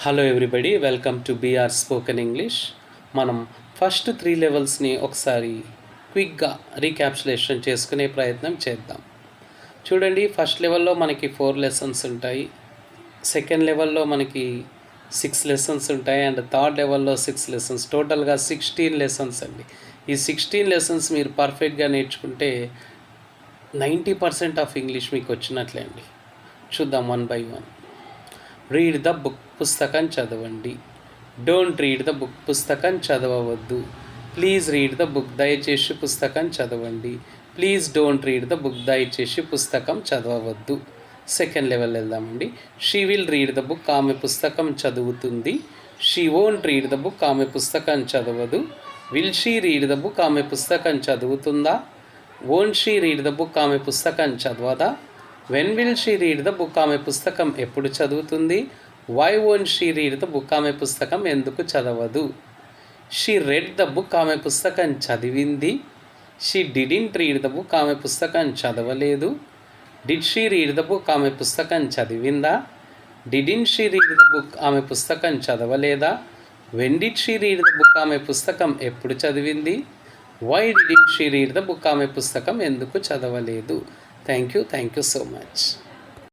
Hello everybody, welcome to BR spoken English. మనం first 3 లెవెల్స్ని ఒకసారి క్విక్గా రీక్యాప్చులేషన్ చేసుకునే ప్రయత్నం చేద్దాం. చూడండి, ఫస్ట్ లెవెల్లో మనకి 4 లెసన్స్ ఉంటాయి, సెకండ్ లెవెల్లో మనకి 6 లెసన్స్ ఉంటాయి, అండ్ థర్డ్ లెవెల్లో 6 లెసన్స్, టోటల్గా 16 లెసన్స్ అండి. ఈ 16 లెసన్స్ మీరు పర్ఫెక్ట్గా నేర్చుకుంటే 90% ఆఫ్ ఇంగ్లీష్ మీకు వచ్చినట్లే అండి. చూద్దాం one by one. Read the book, పుస్తకం చదవండి. డోంట్ రీడ్ ద బుక్, పుస్తకం చదవవద్దు. ప్లీజ్ రీడ్ ద బుక్, దయచేసి పుస్తకం చదవండి. Please don't read the book, దయచేసి పుస్తకం చదవవద్దు. సెకండ్ లెవెల్ వెళ్దామండి. She will read the book, ఆమె పుస్తకం చదువుతుంది. She won't read the book, ఆమె పుస్తకం చదవదు. Will she read the book, ఆమె పుస్తకం చదువుతుందా. Won't she read the book, ఆమె పుస్తకం చదవదా. When will she read the book, ఆమె పుస్తకం ఎప్పుడు చదువుతుంది. Why won't she read the book, ఆమె పుస్తకం ఎందుకు చదవదు. షీ రెడ్ ద బుక్, ఆమె పుస్తకం చదివింది. She didn't read the book, ఆమె పుస్తకం చదవలేదు. Did she read the book, ఆమె పుస్తకం చదివిందా. Didn't she read the book, ఆమె పుస్తకం చదవలేదా. When did she read the book, ఆమె పుస్తకం ఎప్పుడు చదివింది. Why didn't she read the book, ఆమె పుస్తకం ఎందుకు చదవలేదు. Thank you so much.